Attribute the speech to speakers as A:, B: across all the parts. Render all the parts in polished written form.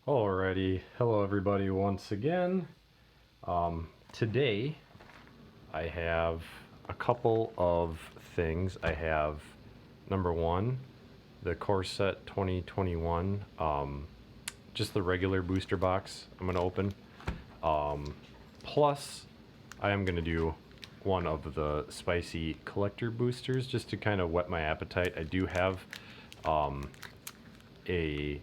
A: Alrighty, hello everybody once again. Today I have a couple of things. I have number one, the Corset 2021, just the regular booster box I'm going to open. Plus, I am going to do one of the spicy collector boosters just to kind of whet my appetite. I do have a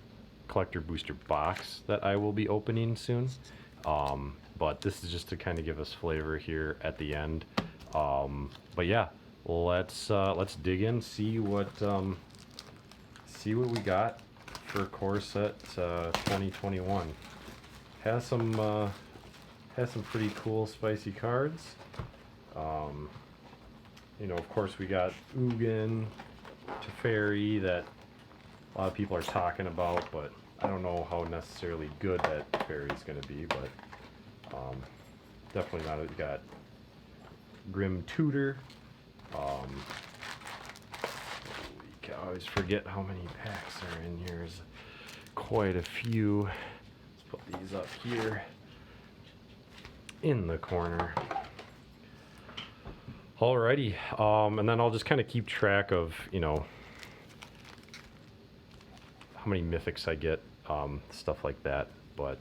A: collector booster box that I will be opening soon. But this is just to kind of give us flavor here at the end. But yeah, let's dig in, see what we got for Corset 2021. Has some pretty cool spicy cards. Of course we got Ugin, Teferi that a lot of people are talking about, but I don't know how necessarily good that Teferi is going to be, but definitely not. We got Grim Tutor. I always forget how many packs are in here. There's quite a few. Let's put these up here in the corner. Alrighty, and then I'll just kind of keep track of, how many mythics I get, stuff like that. But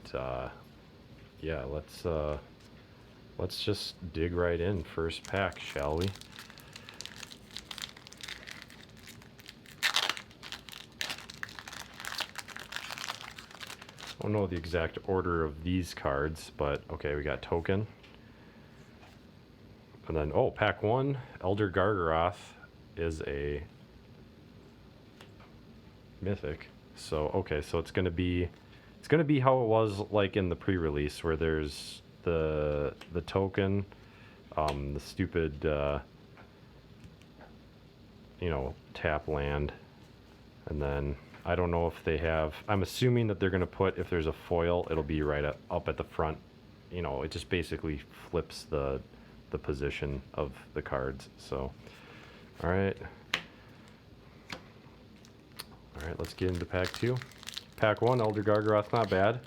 A: yeah, let's just dig right in. First pack, shall we? I don't know the exact order of these cards, but okay, we got Token. And then, pack one, Elder Gargaroth is a mythic. So, okay, so it's gonna be how it was like in the pre-release, where there's the token, the stupid, tap land, and then I don't know if they have. I'm assuming that they're gonna put, if there's a foil, it'll be right up at the front. It just basically flips the position of the cards. So, all right, let's get into pack two. Pack one, Elder Gargaroth, not bad.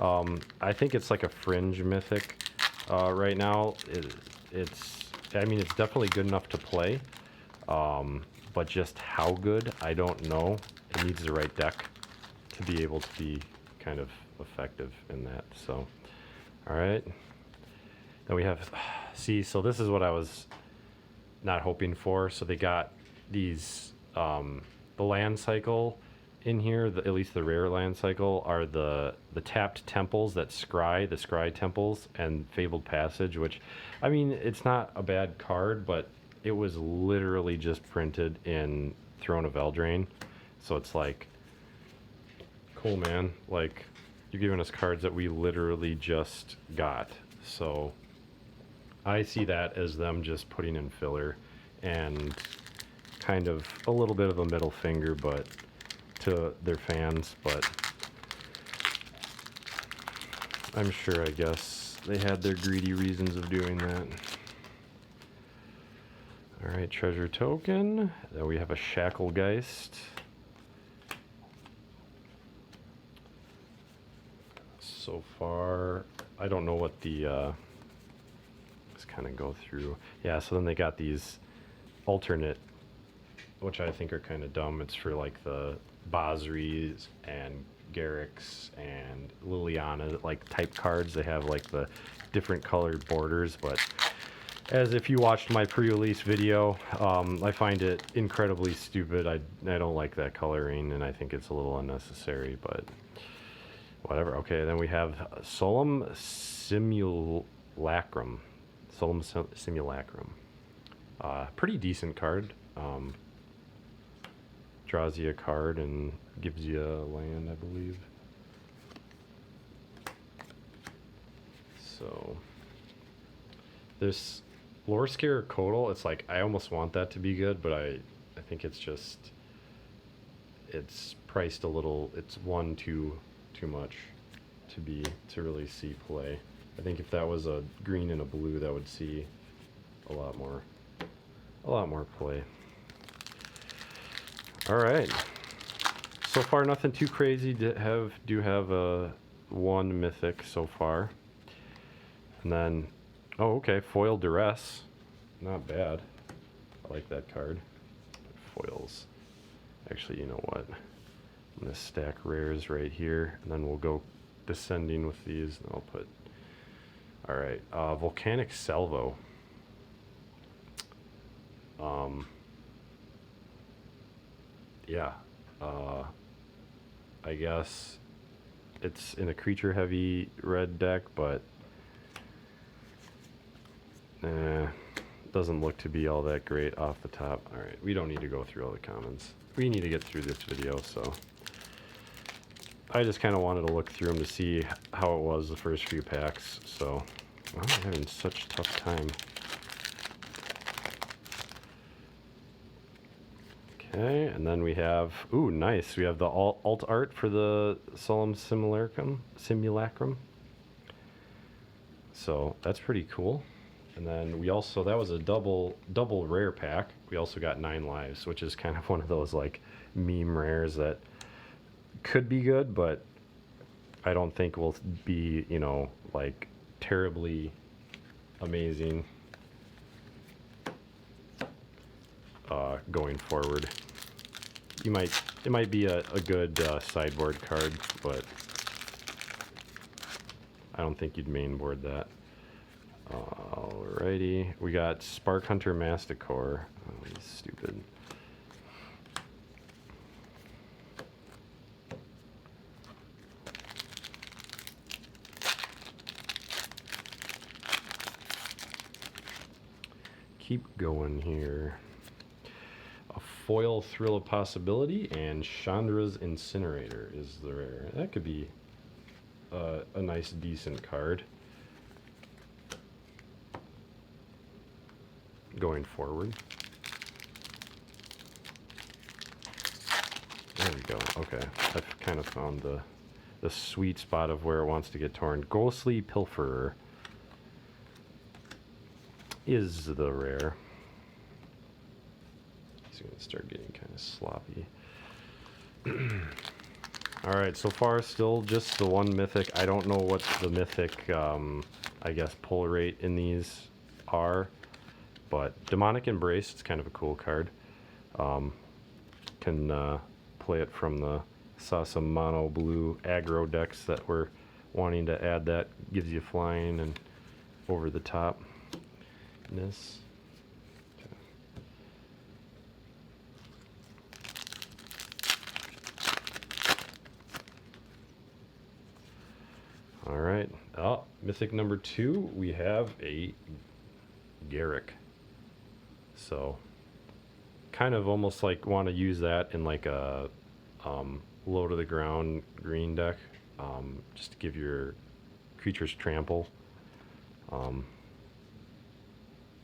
A: I think it's like a fringe mythic right now. It's definitely good enough to play, but just how good, I don't know. It needs the right deck to be able to be kind of effective in that. So, all right. Then we have, so this is what I was not hoping for. So they got these, the land cycle in here, at least the rare land cycle, are the tapped temples that scry, the scry temples, and Fabled Passage, which, it's not a bad card, but it was literally just printed in Throne of Eldraine. So it's like, cool, man. Like, you're giving us cards that we literally just got. So I see that as them just putting in filler and kind of a little bit of a middle finger, but to their fans. But I'm sure, I guess, they had their greedy reasons of doing that. All right, treasure token. Then we have a Shacklegeist. So far, I don't know what the, let's kind of go through. Yeah, so then they got these alternate, which I think are kind of dumb. It's for like the Basris and Garrick's and Liliana, like type cards. They have like the different colored borders, but as if you watched my pre-release video, I find it incredibly stupid. I don't like that coloring, and I think it's a little unnecessary, but whatever. Okay, then we have Solemn Simulacrum. Pretty decent card. Draws you a card and gives you a land, I believe. So this Lore Scare Codal, it's like, I almost want that to be good, but I think it's just, it's priced a little, it's one too much to really see play. I think if that was a green and a blue, that would see a lot more play. All right. So far, nothing too crazy. Do have one mythic so far. And then, oh, okay, foil duress. Not bad. I like that card. Foils. Actually, you know what? I'm going to stack rares right here, and then we'll go descending with these. And I'll put, all right, Volcanic Salvo. Yeah, I guess it's in a creature heavy red deck, but doesn't look to be all that great off the top. All right, we don't need to go through all the comments. We need to get through this video, so I just kind of wanted to look through them to see how it was the first few packs. So I'm having such a tough time. Okay, and then we have, ooh, nice. We have the alt art for the Solemn Simulacrum. So that's pretty cool. And then we also, that was a double rare pack. We also got 9 lives, which is kind of one of those like meme rares that could be good, but I don't think will be, you know, like terribly amazing going forward. It might be a good sideboard card, but I don't think you'd mainboard that. Alrighty, we got Spark Hunter Masticore. Oh, he's stupid. Keep going here. A foil Thrill of Possibility and Chandra's Incinerator is the rare. That could be a nice, decent card going forward. There we go. Okay, I've kind of found the sweet spot of where it wants to get torn. Ghostly Pilferer is the rare. It's going to start getting kind of sloppy. Alright, so far still just the one mythic. I don't know what the mythic, I guess, pull rate in these are, but Demonic Embrace, it's kind of a cool card. Can play it from the, saw some mono blue aggro decks that were wanting to add that. Gives you flying and over the top-ness. All right. Oh, mythic number 2, we have a Garrick. So, kind of almost like want to use that in like a low to the ground green deck, just to give your creatures trample.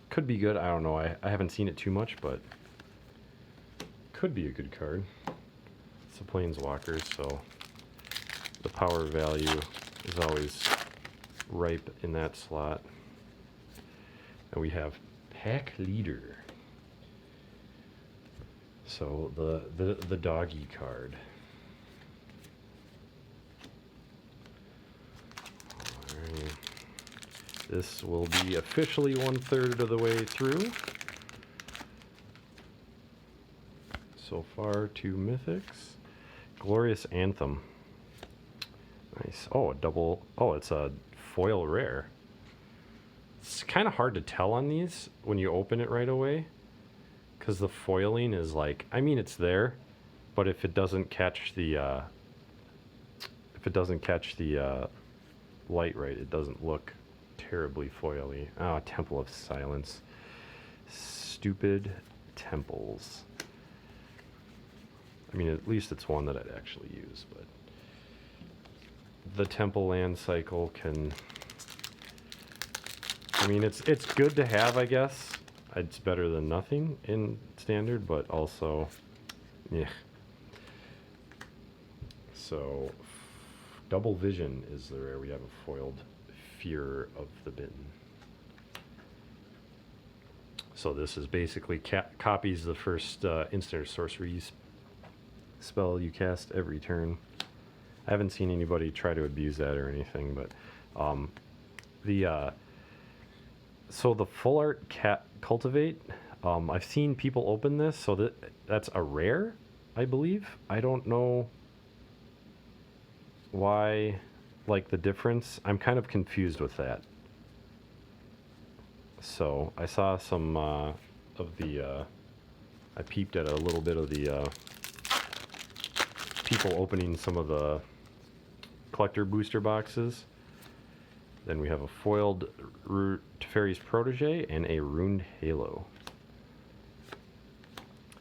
A: Could be good. I don't know. I haven't seen it too much, but could be a good card. It's a Planeswalker, so the power value is always ripe in that slot. And we have Pack Leader. So the doggy card. Alright. This will be officially 1/3 of the way through. So far, 2 mythics. Glorious Anthem. Nice. Oh, a double. Oh, it's a foil rare. It's kind of hard to tell on these when you open it right away, because the foiling is like, I mean, it's there, but if it doesn't catch the light right, it doesn't look terribly foily. Oh, Temple of Silence. Stupid temples. I mean, at least it's one that I'd actually use, but the temple land cycle can, I mean, it's good to have, I guess. It's better than nothing in standard, but also, yeah. So, Double Vision is the rare. We have a foiled Fear of the Bitten. So this is basically copies the first instant or sorcery spell you cast every turn. I haven't seen anybody try to abuse that or anything, but the so the full art cat cultivate, I've seen people open this, so that's a rare, I believe. I don't know why, like the difference. I'm kind of confused with that. So I saw some of the I peeped at a little bit of the people opening some of the collector booster boxes. Then we have a foiled Teferi's Protege and a runed Halo.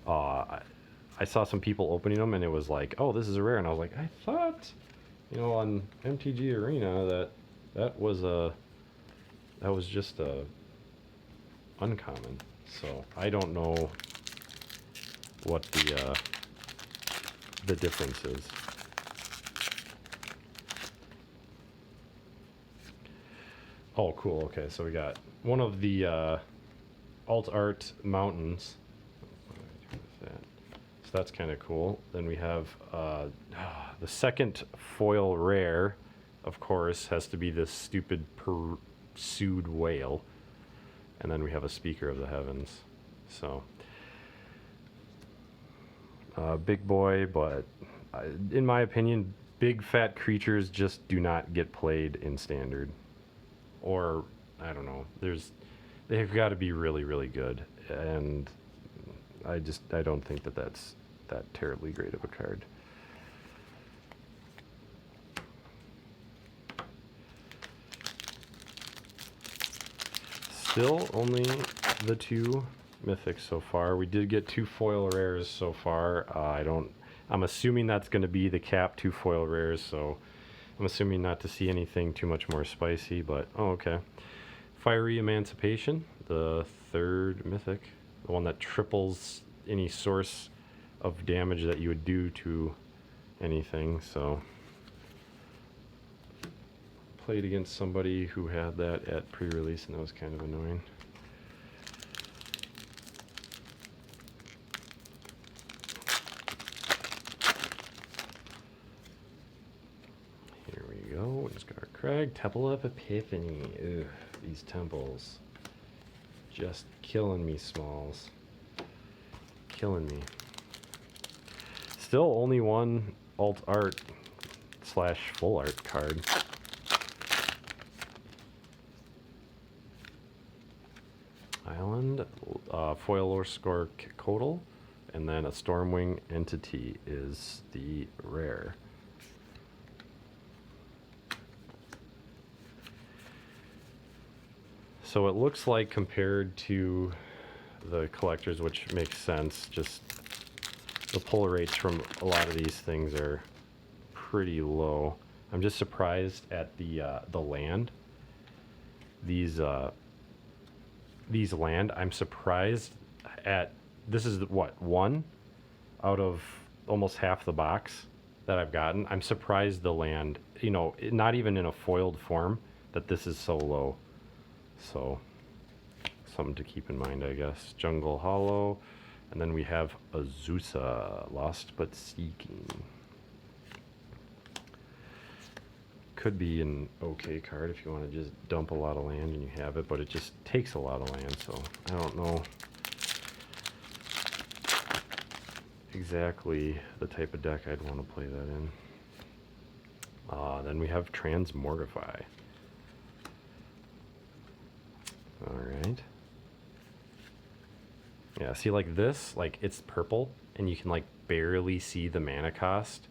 A: I saw some people opening them and it was like, oh, this is a rare, and I was like, I thought, on MTG Arena that was just a uncommon. So I don't know what the difference is. Oh, cool. Okay, so we got one of the alt art mountains. So that's kind of cool. Then we have the second foil rare, of course, has to be this stupid pursued whale. And then we have a Speaker of the Heavens. So, big boy, but in my opinion, big fat creatures just do not get played in Standard. Or, I don't know, they've got to be really, really good. And I don't think that's that terribly great of a card. Still only the 2 mythics so far. We did get 2 foil rares so far. I'm assuming that's going to be the cap 2 foil rares, so I'm assuming not to see anything too much more spicy, but oh, okay. Fiery Emancipation, the 3rd mythic, the one that triples any source of damage that you would do to anything. So played against somebody who had that at pre-release, and that was kind of annoying. Here we go. Scar Crag, Temple of Epiphany. Ugh, these temples. Just killing me, Smalls. Killing me. Still only one alt art / full art card. Island, foil or score Codal, and then a Stormwing Entity is the rare. So it looks like, compared to the collectors, which makes sense, just the pull rates from a lot of these things are pretty low. I'm just surprised at the land. These land, I'm surprised at. This is what, 1 out of almost half the box that I've gotten. I'm surprised the land, not even in a foiled form, that this is so low. So something to keep in mind, I guess. Jungle Hollow. And then we have Azusa, Lost But Seeking. Could be an okay card if you want to just dump a lot of land and you have it, but it just takes a lot of land, so I don't know exactly the type of deck I'd want to play that in. Then we have Transmortify. Alright. Yeah, see, like this, like, it's purple, and you can, like, barely see the mana cost.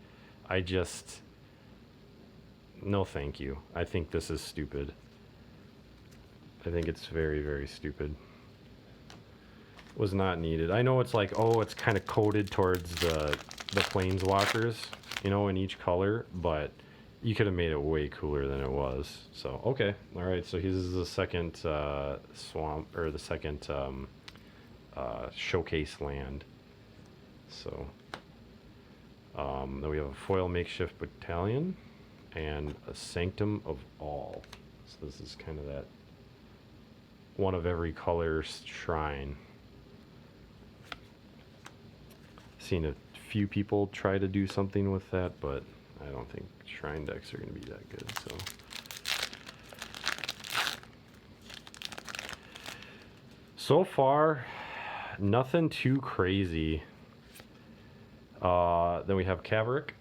A: No thank you. I think this is stupid. I think it's very, very stupid. Was not needed. I know it's like, oh, it's kind of coded towards the planeswalkers, in each color, but you could have made it way cooler than it was. So, okay. Alright, so this is the second swamp, or the second showcase land. So then we have a foil makeshift battalion and a Sanctum of All. So this is kind of that one of every color shrine. Seen a few people try to do something with that, but I don't think Shrine decks are going to be that good, so. So far, nothing too crazy. Then we have Caverick.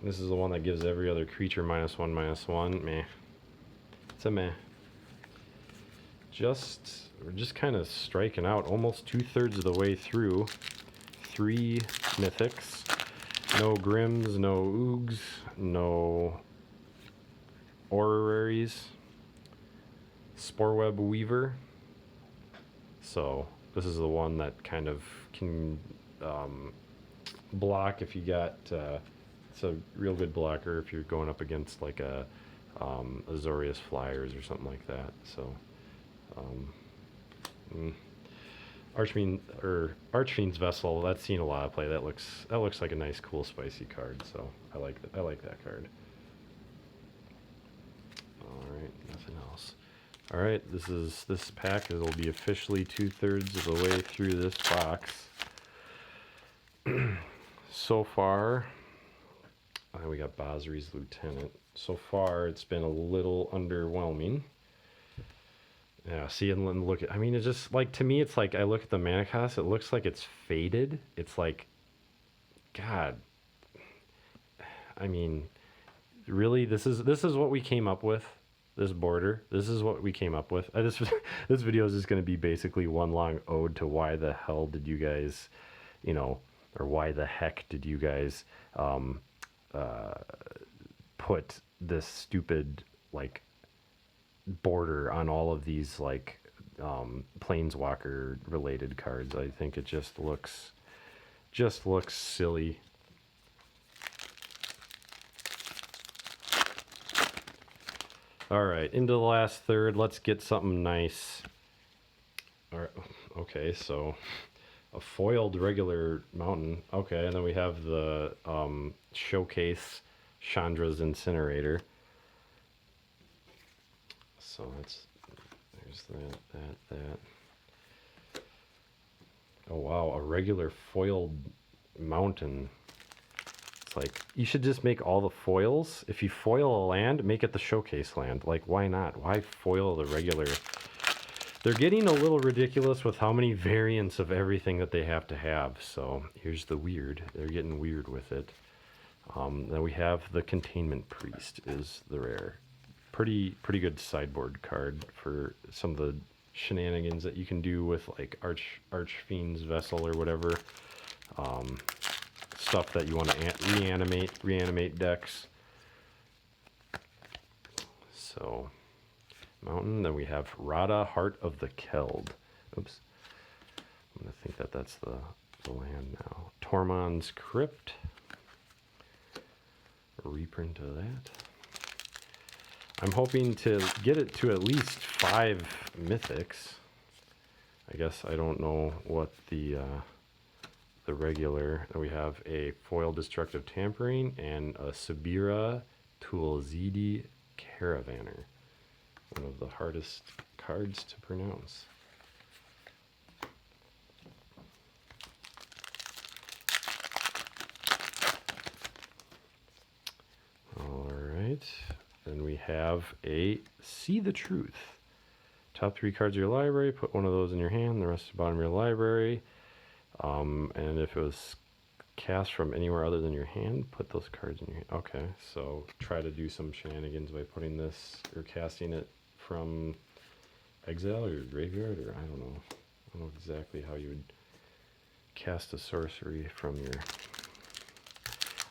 A: This is the one that gives every other creature -1/-1. Meh. It's a meh. We're just kind of striking out almost 2/3 of the way through. 3 mythics. No Grims, no Oogs, no Oraries. Sporeweb Weaver. So this is the one that kind of can block if you got, it's a real good blocker if you're going up against like a Azorius Flyers or something like that. So Archfiend's Vessel, that's seen a lot of play. That looks like a nice, cool, spicy card. So I like that card. All right, nothing else. All right, this pack will be officially 2/3 of the way through this box. So far, we got Basri's Lieutenant. So far, it's been a little underwhelming. Yeah, see, and look at, I mean, it's just like, to me, it's like, I look at the mana cost, it looks like it's faded. It's like, God, I mean, really, this is what we came up with. This border, this is what we came up with. This video is just going to be basically one long ode to why the hell did you guys, or why the heck did you guys put this stupid like border on all of these like planeswalker related cards. I think it just looks silly. All right, into the last third. Let's get something nice. All right, okay, so a foiled regular mountain. Okay, and then we have the showcase Chandra's Incinerator. So there's that. Oh wow, a regular foiled mountain. It's like, you should just make all the foils. If you foil a land, make it the showcase land. Like, why not? Why foil the regular? They're getting a little ridiculous with how many variants of everything that they have to have. So here's the weird. They're getting weird with it. Then we have the Containment Priest is the rare. Pretty good sideboard card for some of the shenanigans that you can do with like Archfiend's Vessel or whatever. Stuff that you want to reanimate decks. So mountain. Then we have Rada, Heart of the Keld. Oops. I'm gonna think that's the land now. Tormund's Crypt. A reprint of that. I'm hoping to get it to at least 5 mythics. I guess I don't know what the regular. We have a foil Destructive Tampering and a Sabira Tulzidi Caravaner. One of the hardest cards to pronounce. All right. Then we have a See the Truth. Top 3 cards of your library, put one of those in your hand, the rest at the bottom of your library. And if it was cast from anywhere other than your hand, put those cards in your hand. Okay, so try to do some shenanigans by putting this, or casting it from exile or graveyard, or I don't know exactly how you would cast a sorcery from your,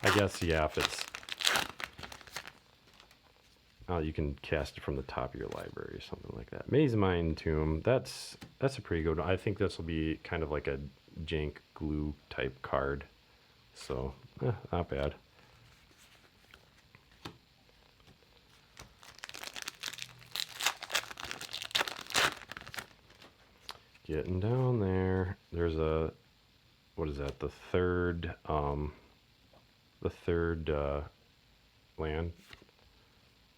A: I guess, yeah, if it's, you can cast it from the top of your library or something like that. Maze Mine Tomb, that's a pretty good one. I think this will be kind of like a jank glue type card. So, not bad. Getting down there. There's a, what is that? The third land,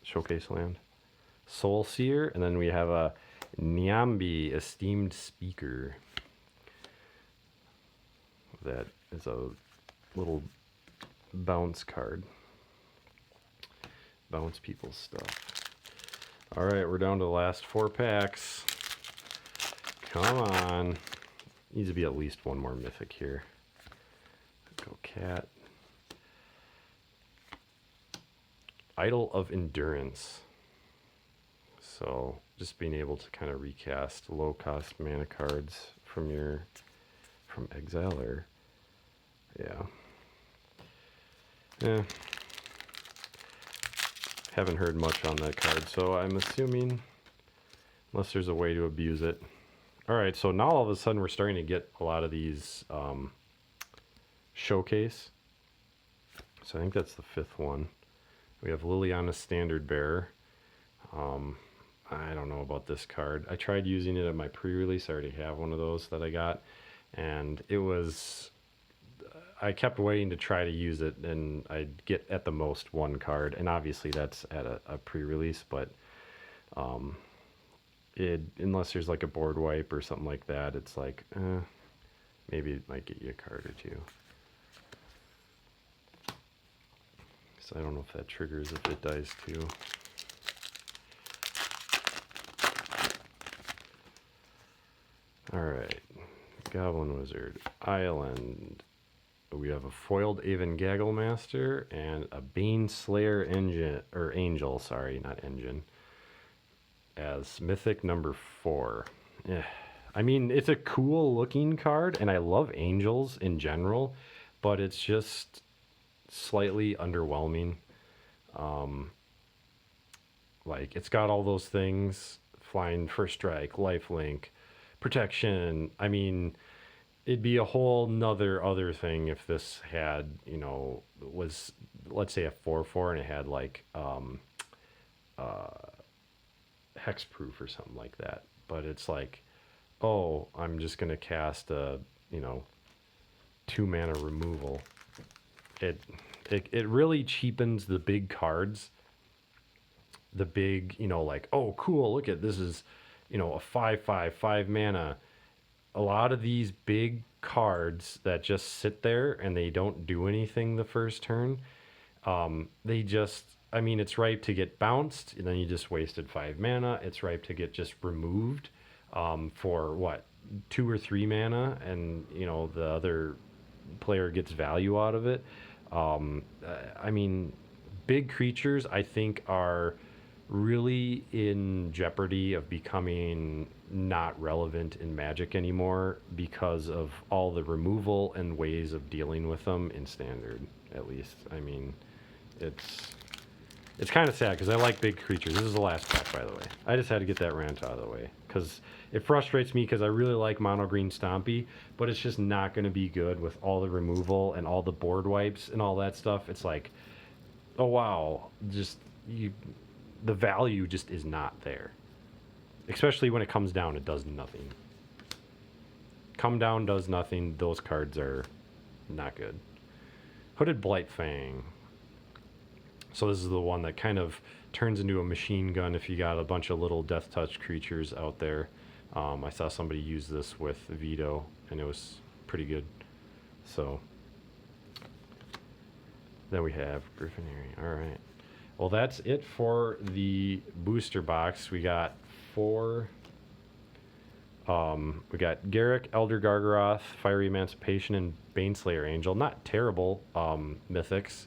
A: showcase land. Soul Seer, and then we have a Nyambi, Esteemed Speaker. That is a little bounce card. bounce people's stuff. All right, we're down to the last 4 packs. Come on. Needs to be at least one more mythic here. Go cat. Idol of Endurance. So just being able to kind of recast low cost mana cards from Exiler. Yeah. Haven't heard much on that card, so I'm assuming, unless there's a way to abuse it. Alright, so now all of a sudden we're starting to get a lot of these showcase. So I think that's the 5th one. We have Liliana Standard Bearer. I don't know about this card. I tried using it at my pre-release. I already have one of those that I got. And it was... I kept waiting to try to use it, and I'd get at the most 1 card. And obviously that's at a pre-release, but... unless there's like a board wipe or something like that, it's like, maybe it might get you a card or 2. So I don't know if that triggers if it dies too. Alright, Goblin Wizard, Island. We have a foiled Aven Gagglemaster and a Bane Slayer Angel, sorry, not engine, as Mythic number 4. I mean, it's a cool looking card, and I love Angels in general, but it's just slightly underwhelming. Like, it's got all those things: flying, first strike, lifelink, protection. I mean, it'd be a whole nother other thing if this had, you know, was, let's say, a 4/4 and it had like hexproof or something like that. But it's like, oh, I'm just gonna cast a, you know, 2 mana removal. It really cheapens the big cards. The big, you know, like, oh, cool, look at this, is, you know, a 5/5 mana. A lot of these big cards that just sit there and they don't do anything the first turn, they just, I mean, it's ripe to get bounced, and then you just wasted 5 mana. It's ripe to get just removed for what, 2 or 3 mana, and, you know, the other player gets value out of it. I mean, big creatures, I think, are really in jeopardy of becoming not relevant in Magic anymore because of all the removal and ways of dealing with them in Standard, at least. I mean, it's kind of sad because I like big creatures. This is the last pack, by the way. I just had to get that rant out of the way because it frustrates me because I really like Mono Green Stompy, but it's just not going to be good with all the removal and all the board wipes and all that stuff. It's like, oh wow, just the value just is not there. Especially when it comes down, it does nothing. Come down does nothing. Those cards are not good. Hooded Blightfang. So this is the one that kind of turns into a machine gun if you got a bunch of little Death Touch creatures out there. I saw somebody use this with Veto, and it was pretty good. So then we have Griffinary. All right. Well, that's it for the booster box. We got 4. We got Garruk, Elder Gargaroth, Fiery Emancipation, and Baneslayer Angel. Not terrible mythics.